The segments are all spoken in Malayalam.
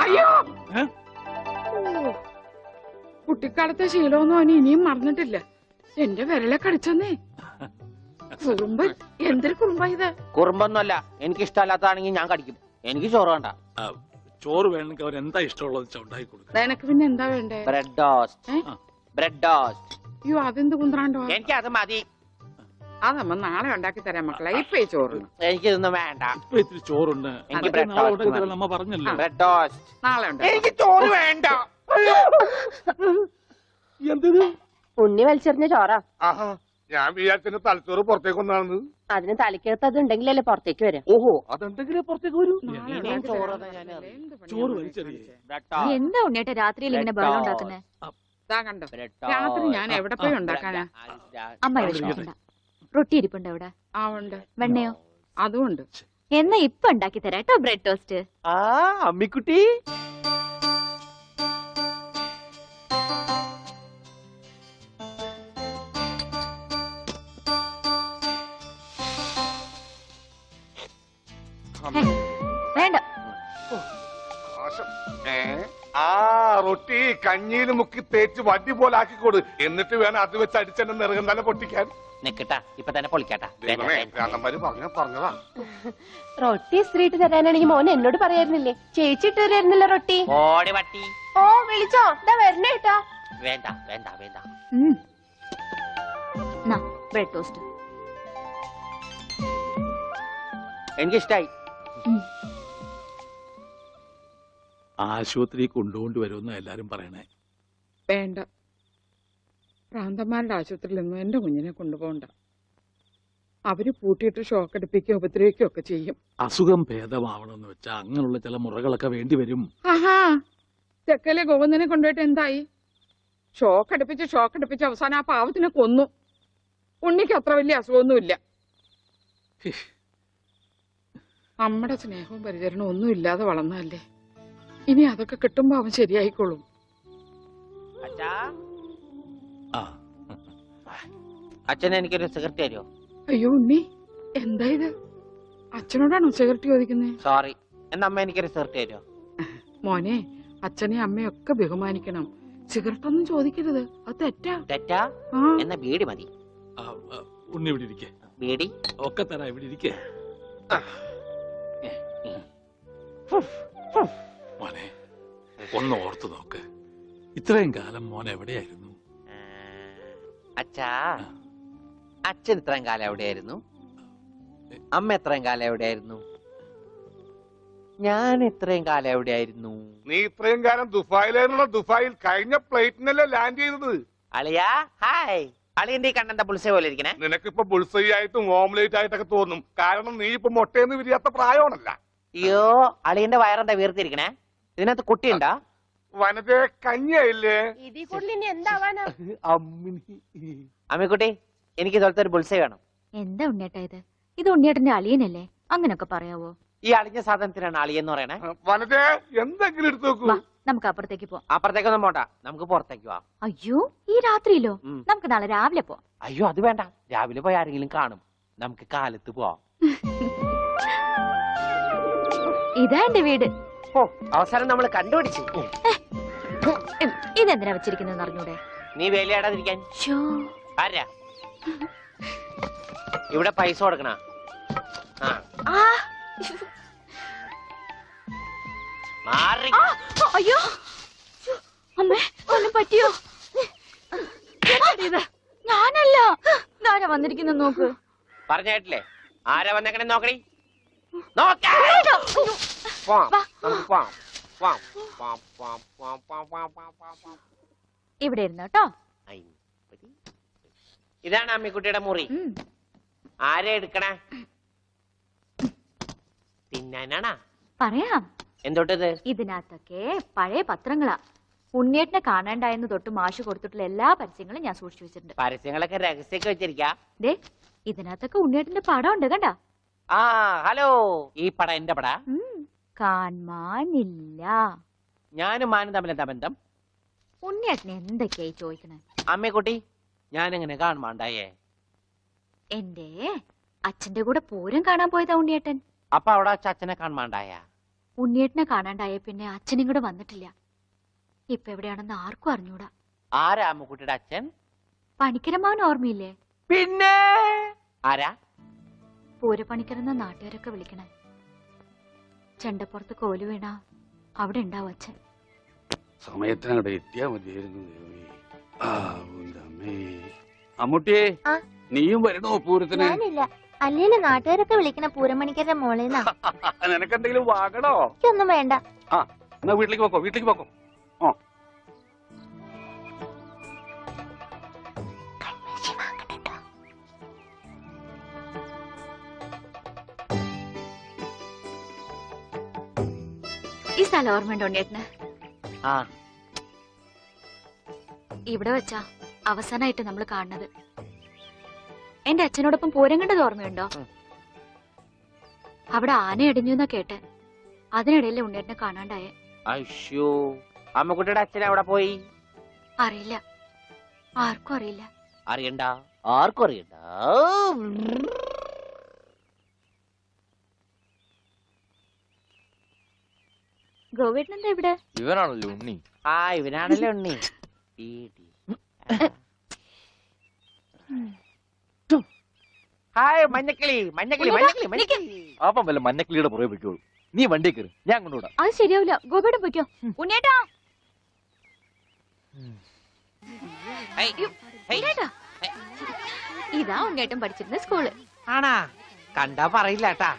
അയ്യോ, കുട്ടിക്കാലത്തെ ശീലമൊന്നും അവന് ഇനിയും മറന്നിട്ടില്ല. എന്റെ വിരലെ കടിച്ചെന്നേ. കുറുമ്പ്, എന്തൊരു കുറുമ്പ ഇത്? കുറുമ്പൊന്നുമല്ല, എനിക്ക് ഇഷ്ടമല്ലാത്തതാണെങ്കിൽ ഞാൻ കടിക്കും. എനിക്ക് ചോറ് വേണ്ട. ചോറ് വേണമെങ്കിൽ അവർ എന്താ ഇഷ്ടമുള്ളത് ഉണ്ടാക്കി കൊടുക്കും. നിനക്ക് പിന്നെ എന്താ വേണ്ടേ? Bread toast. Bread toast. അയ്യോ, അതെന്ത് കുന്ത്രാണ്ടോ? എനിക്ക് അത് മതി. അതമ്മ നാളെ ഉണ്ടാക്കി തരാം മക്കളെ. ഇപ്പൊ ഈ ചോറ് എനിക്കിതൊന്നും വേണ്ട. ഇപ്പൊ ഇത്തിരി ചോറുണ്ട്. എനിക്ക് ബ്രെഡ് ടോസ്റ്റ്. നമ്മ പറഞ്ഞല്ലോ ബ്രെഡ് ടോസ്റ്റ് നാളെ ഉണ്ട്. എനിക്ക് ചോറ് വേണ്ട. എന്തത്? ഉണ്ണി വലിച്ചെറിഞ്ഞ ചോറാ. ഞാൻ വിചാരിച്ച തലച്ചോറ് പുറത്തേക്ക് ഒന്നാണെന്ന്. അതിന് തലക്കകത്ത് അത് ഉണ്ടെങ്കിലല്ലേ പുറത്തേക്ക് വരും. ഓഹോ, അതുണ്ടെങ്കിലേ പുറത്തേക്ക് വരൂ. ചോറ് വലിച്ചെറിയേ. എന്താ ഉണ്ണിയേട്ട രാത്രിയിൽ ഇങ്ങനെ ബഹളം ഉണ്ടാക്കുന്നേ? കണ്ടോ, രാത്രി ഞാൻ എവിടെ പോയി ഉണ്ടാക്കാനാ? അമ്മ വിഷമിക്കണ്ട. റൊട്ടി ഇരിപ്പുണ്ട് അവിടെ. ആ ഉണ്ട്. വെണ്ണയോ? അതും ഉണ്ട്. എന്നാ ഇപ്പൊ ഉണ്ടാക്കി തരാം കേട്ടോ ബ്രെഡ് ടോസ്റ്റ്. അമ്മിക്കുട്ടി, വേണ്ട. റൊട്ടി കഞ്ഞിയിൽ മുക്കി തേച്ച് വടി പോലെ ആക്കിക്കോട്. എന്നിട്ട് വേണം അത് വെച്ച് അടിച്ചെന്നെ നിറകം തന്നെ പൊട്ടിക്കാൻ. നിക്കട്ടാ, ഇപ്പൊ തന്നെ പൊളിക്കട്ടാ. പറഞ്ഞതാ. റൊട്ടി സ്ത്രീട്ട് തരാനാണെങ്കിൽ മോൻ എന്നോട് പറയായിരുന്നില്ലേ? ചേച്ചി ഇട്ട് തരായിരുന്നില്ല റൊട്ടി. ഓടി പട്ടി. ഓ വിളിച്ചോ, ഇതാ വരണേട്ടാ. വേണ്ട വേണ്ട വേണ്ട. ബ്രെഡ് ടോസ്റ്റ് എനിക്കിഷ്ടായി. ആശുപത്രി കൊണ്ടുകൊണ്ട് വരുമെന്ന് എല്ലാരും പറയണേ. വേണ്ട, പ്രാന്തന്മാരുടെ ആശുപത്രിയിലൊന്നും എന്റെ കുഞ്ഞിനെ കൊണ്ടുപോകണ്ട. അവര് പൂട്ടിയിട്ട് ഷോക്ക് അടിപ്പിക്കുകയോ ഉപദ്രവിക്കുകയോ ഒക്കെ ചെയ്യും. അസുഖം ഭേദമാവണമെന്ന് വെച്ചാൽ അങ്ങനെയുള്ള ചില മുറകളൊക്കെ വേണ്ടി വരും. ആഹാ, തെക്കലെ ഗോവിന്ദനെ കൊണ്ടുപോയിട്ട് എന്തായി? ഷോക്ക് അടുപ്പിച്ച് അവസാനം ആ പാവത്തിനെ കൊന്നു. ഉണ്ണിക്ക് അത്ര വലിയ അസുഖമൊന്നുമില്ല. നമ്മുടെ സ്നേഹവും പരിചരണവും ഒന്നും ഇല്ലാതെ വളർന്നതല്ലേ. ഇനി അതൊക്കെ കിട്ടുമ്പോ അവൻ ശരിയായിക്കോളും. അച്ഛൻ എനിക്കൊരു സിഗരറ്റ് തരുമോ? അയ്യോ ഉണ്ണി, എന്താ ഇത്? അച്ഛനോടാണോ സിഗരറ്റ് ചോദിക്കുന്നത്? സോറി, എന്നാ അമ്മ എനിക്കൊരു സിഗരറ്റ് തരുമോ? മോനെ, അച്ഛനെയും അമ്മയൊക്കെ ബഹുമാനിക്കണം. സിഗരറ്റ് ഒന്നും ചോദിക്കരുത്, അത് തെറ്റാ. തെറ്റാ? എന്നാ ബീഡി മതി. ഉണ്ണി ഇവിടെ ഇരിക്കേ. ബീഡി ഒക്കെ തരാ, ഇവിടെ ഇരിക്കേ. മോനെ, ഒന്ന് ഓർത്തു നോക്ക്. ഇത്രയും കാലം മോൻ എവിടെയായിരുന്നു? അച്ഛാ, അച്ഛൻ ഇത്രയും കാലം എവിടെയായിരുന്നു? അമ്മ എത്രയും കാലം എവിടെയായിരുന്നു? ഞാൻ എത്രയും കാലം എവിടെയായിരുന്നു? നീ ഇത്രയും കാലം ദുബായിലായിരുന്നുള്ള. ദുബായിൽ കഴിഞ്ഞ ഫ്ലൈറ്റിനല്ലേ ലാൻഡ് ചെയ്തത്. അളിയാ ഹായ്. അളിയന്റെ ഈ കണ്ണെന്താ പുളിസ പോലെ ഇരിക്കണേ? നിനക്കിപ്പോ ബുൾസൈ ആയിട്ടും ഓംലേറ്റ് ആയിട്ടൊക്കെ തോന്നും. കാരണം നീ ഇപ്പൊ മുട്ടയെന്ന് വിരിയാത്ത പ്രായമാണല്ല. അയ്യോ, അളിയന്റെ വയറെന്താ വീർത്തിരിക്കണേ? ഇതിനകത്ത് കുട്ടിയുണ്ടോ? വനത്തെ കഞ്ഞിയായില്ലേ? ഇതിൽ കൂടുതൽ ഇനി എന്താവാനാ? അമ്മിക്കുട്ടി, എനിക്ക് ഇതുപോലത്തെ ഒരു ബുൾസൈ വേണം. എന്താ ഉണ്ണിയേട്ട ഇത്? ഇത് ഉണ്ണിയേട്ടന്റെ അളിയനല്ലേ? അങ്ങനൊക്കെ പറയാവോ? ഈ അളിഞ്ഞ സാധനത്തിനാണ് അളിയെന്ന് പറയണേ. വനത്തെ എന്തെങ്കിലും എടുത്തു നോക്കൂ. നമുക്ക് അപ്പുറത്തേക്ക് പോവാം. അപ്പുറത്തേക്കൊന്നും പോണ്ട, നമുക്ക് പുറത്തേക്ക് പോവാം. അയ്യോ, ഈ രാത്രിയിലോ? നമുക്ക് നാളെ രാവിലെ പോവാം. അയ്യോ, അത് വേണ്ട, രാവിലെ പോയി ആരെങ്കിലും കാണും. നമുക്ക് കാലത്ത് പോവാം. ഇതാ എന്റെ വീട്. ഓ, അവസാനം നമ്മൾ കണ്ടുപിടിച്ചു. ഇതെന്തിനാ വെച്ചിരിക്കുന്നത് അറിഞ്ഞൂടെ? നീ വേലയാടാതിരിക്കാൻ. ആരാ ഇവിടെ പൈസ കൊടുക്കണ? അയ്യോ അമ്മേ, ഒന്നും പറ്റിയോ? ഞാനല്ല, ആരാ വന്നിരിക്കുന്ന നോക്ക്. പറഞ്ഞിട്ടില്ലേ ആരാ വന്നേക്കണേ? നോക്കണേ. ഇവിടെ ഇരുന്നു കേട്ടോ. ഇതാണ് അമ്മിക്കുട്ടിയുടെ മുറി. ആരെ എടുക്കണേ? തിന്നാനാണാ? പറയാം. എന്തോട്ടത്? ഇതിനകത്തൊക്കെ പഴയ പത്രങ്ങളാ. ഉണ്ണിയേട്ടനെ കാണാണ്ടായെന്ന് തൊട്ട് മാഷ് കൊടുത്തിട്ടുള്ള എല്ലാ പരസ്യങ്ങളും ഞാൻ സൂക്ഷിച്ചു വെച്ചിട്ടുണ്ട്. പരസ്യങ്ങളൊക്കെ രഹസ്യമൊക്കെ വെച്ചിരിക്കാ. ദേ, ഇതിനകത്തൊക്കെ ഉണ്ണിയേട്ടന്റെ പടം ഉണ്ട്, കണ്ടാ? ആ ഹലോ, ഈ പടം എന്റെ പടാ? കാണാനില്ല. ഞാനും മാനും തമ്മിൽ എന്താ ബന്ധം? ഉണ്ണിയേട്ടനെ എന്തൊക്കെയായി ചോദിക്കണേ? അമ്മക്കുട്ടി, ഞാനെങ്ങനെ കാണുമാണ്ടായേ? എന്റെ അച്ഛന്റെ കൂടെ പൂരം കാണാൻ പോയതാ ഉണ്ണിയേട്ടൻ. അപ്പൊ അവിടെ അച്ഛനെ കാണുമാണ്ടായ? ഉണ്ണിയേട്ടനെ കാണാണ്ടായ പിന്നെ അച്ഛനും കൂടെ വന്നിട്ടില്ല. ഇപ്പൊ എവിടെയാണെന്ന് ആർക്കും അറിഞ്ഞൂടാ. ആരാ അമ്മുക്കുട്ടിയുടെ അച്ഛൻ? പണിക്കരമാവൻ ഓർമ്മയില്ലേ? പിന്നെ ആരാ? പൂരപ്പണിക്കരെന്ന നാട്ടുകാരൊക്കെ വിളിക്കണേ. ചെണ്ടപ്പുറത്ത് കോല് വീണ അവിടെ ഉണ്ടാവും അച്ഛൻ. സമയത്തിനവിടെ എത്തിയാ മതിയായിരുന്നു. അമ്മൂട്ടിയെ, ആ? നീയും വരണോ പൂരത്തിന്? ഞാനില്ല. അല്ലേലും നാട്ടുകാരൊക്കെ വിളിക്കണ പൂരമണിക്കരുടെ മോളേന്നാ. നിനക്കെന്തെങ്കിലും വാങ്ങണോ? എനിക്കൊന്നും വേണ്ട. എന്നാ വീട്ടിലേക്ക് പോക്കോ, വീട്ടിലേക്ക് പോക്കോ. ഈ സ്ഥലം ഓർമ്മയുണ്ടോ ഉണ്ണിയേട്ടന്? ആ, ഇവിടെ വെച്ചാ അവസാനമായിട്ട് നമ്മൾ കാണുന്നത്. എന്റെ അച്ഛനോടൊപ്പം പൂരം കണ്ടത് ഓർമ്മയുണ്ടോ? അവിടെ ആന ഇടിഞ്ഞു എന്നാ കേട്ടെ. അതിനിടയിലെ ഉണ്ണിയേട്ടനെ കാണാണ്ടായ. അയ്യോ, അമ്മുക്കുട്ടിയുടെ അച്ഛൻ എവിടെ പോയി? അറിയില്ല, ആർക്കും അറിയില്ല. അറിയണ്ട, ആർക്കും അറിയണ്ട. ഗോവേട്ടൻ എന്താ ഇവിടെ? ഇവനാണല്ലോ ഉണ്ണി. ആ, ഇവനാണല്ലേ ഉണ്ണി. ഹായ് മഞ്ഞക്കിളി, മഞ്ഞക്കിളി, മഞ്ഞക്കിളി, മഞ്ഞക്കിളി. അപ്പം വല്ല മഞ്ഞക്കിളിയുടെ പുറകെ വെക്കോളൂ. നീ വണ്ടി കയറി, ഞാൻ കൊണ്ടുവിടാം. അത് ശരിയാവില്ല. ഗോപേട്ടൻ പൊയ്ക്കോ. ഉണ്ണിയേട്ടാ, ഉണ്ണിയേട്ടാ. ഇതാ ഉണ്ണിയേട്ടൻ പഠിച്ചിരുന്ന സ്കൂള്. ആണാ? കണ്ടാ പറയില്ല കേട്ടാ.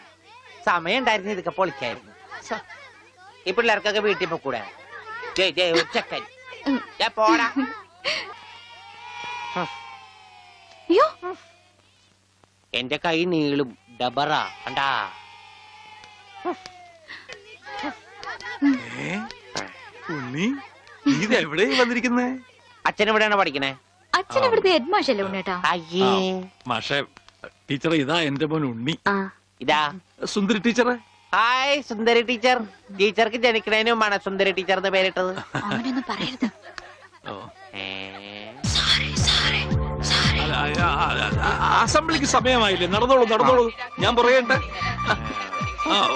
സമയം ഉണ്ടായിരുന്നു ഇതൊക്കെ പൊളിക്കായിരുന്നു. ഈ പിള്ളേർക്കൊക്കെ വീട്ടിൽ പോക്കൂടെ? ജയ് ജയ് ഉച്ചക്കൻ പോടാ. അയ്യോ, എന്റെ കൈ നീളും ഡബറ കണ്ടാ. ഉണ്ണി, നീ എവിടെ വന്നിരിക്കുന്നേ? അച്ഛൻ എവിടെയാണ് പഠിക്കണേ? അച്ഛൻ ഇവിടുത്തെ ഹെഡ് മാഷല്ലേ ഉണ്ണിയേട്ടാ? അയ്യേ, മാഷേ, ടീച്ചറെ, ഇതാ എന്റെ മോൻ ഉണ്ണി. ഇതാ സുന്ദരി ടീച്ചറെ. ഹായ് സുന്ദരി ടീച്ചർ. ടീച്ചർക്ക് ജനിക്കണേന് മുമ്പാണ് സുന്ദരി ടീച്ചർ എന്ന് പേരിട്ടത്. അവനൊന്നും പറയരുത്. അസംബ്ലിക്ക് സമയമായില്ലേ? നടന്നോളൂ, നടന്നോളൂ. ഞാൻ പറയട്ടെ.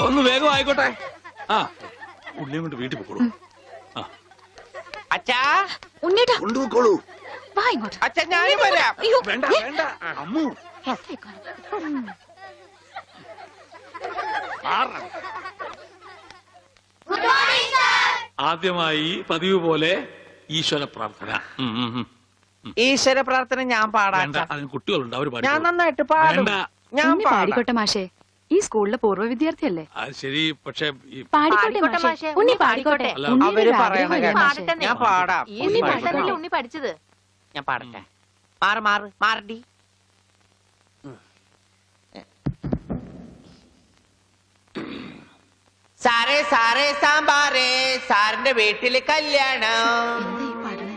ഒന്ന് വേഗം ആയിക്കോട്ടെ. ഉള്ളിയും കൊണ്ട് വീട്ടിൽ പോക്കോളൂ. അച്ഛാ, ഉണ്ണിയേട്ടാ കൊണ്ടുപോക്കോളൂ. വാ ഇങ്ങോട്ട്. അച്ഛൻ ഞാനും വരാം. അയ്യോ, വേണ്ട, വേണ്ട. അമ്മു, ആദ്യമായി പതിവ് പോലെ ഈശ്വര പ്രാർത്ഥന. ഈശ്വര പ്രാർത്ഥന ഞാൻ പാടാം. വേണ്ട, അതിന് കുട്ടികളുണ്ട്, അവര് ഞാൻ പാടിക്കോളും. നന്നായിട്ട് പാടും. വേണ്ട. ഞാൻ പാടാം. പാടിക്കോട്ടെ മാഷേ, ഈ സ്കൂളിലെ പൂർവ്വ വിദ്യാർത്ഥിയല്ലേ? അത് ശരി, പക്ഷെ പാടിക്കോട്ടെ മാഷേ, ഉണ്ണി പാടിക്കോട്ടെ. അല്ല, ഉണ്ണിയുടെ അവര് ഒരു പറയണ ആഗ്രഹമല്ലേ കേട്ടോ. മാഷേ? ഞാൻ പാടാം. ഉണ്ണി പാടിക്കോട്ടെ. ഉണ്ണി പഠിച്ചത്. ഞാൻ പാടട്ടെ. മാറ് മാറ് മാറടി. സാറേ സാറേ സാമ്പാറേ, സാറിന്റെ വീട്ടില് കല്യാണം. എന്താ ഈ പാടുന്നേ?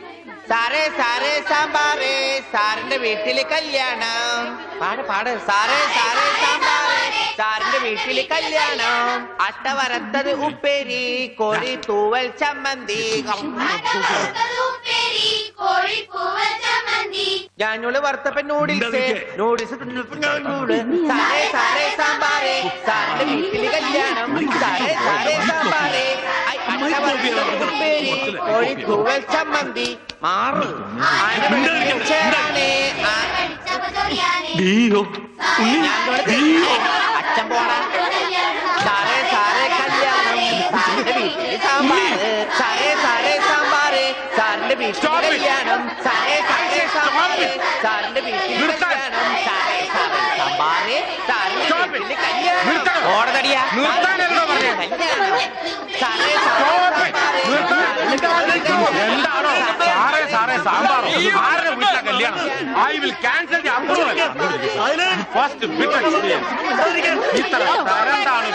സാറേ സാറേ സാമ്പാറേ, സാറിന്റെ വീട്ടില് കല്യാണം. പാട് പാട്. സാറേ സാറേ സാമ്പാറേ, സാറിന്റെ വീട്ടില് കല്യാണം. അട്ട വരത്തത് ഉപ്പേരി, കോഴി തൂവൽ ചമ്മന്തി. ഞാനോള് വറുത്തപ്പൻ നൂഡിൽസ്, നൂഡിൽസ്. സാറേ സാറേ സാമ്പാറേ, സാറിന്റെ വീട്ടില് കല്യാണം. സാറേ സാറേ സാമ്പാറേ, അട്ട വറുത്തത് ഉപ്പേരി, കോഴി തൂവൽ ചമ്മന്തി. മാറ്. അച്ഛൻ പോടാ. സാറേ സാറേ കല്യാണം, സാറിന്റെ വീട്ടില് സാമ്പാറ്. സാറേ സാറേ സാമ്പാറ്, സാറിന്റെ വീട്ടില് കല്യാണം. സാറേ സാറേ സാമ്പാറ്, സാറിന്റെ വീട്ടില് കല്യാണം. സാറേ സാറേ സാമ്പാറ്, സാറിന്റെ വീട്ടില് കല്യാണം. ഓടതടിയാ. സാറേ എന്താണോ സാറേ സാറേ സാമ്പാറോ? ആരുടെ വീട്ടിലെ കല്യാണം? I will cancel the approval. First bit experience. ഇത്ര തരണ്ടാണ്.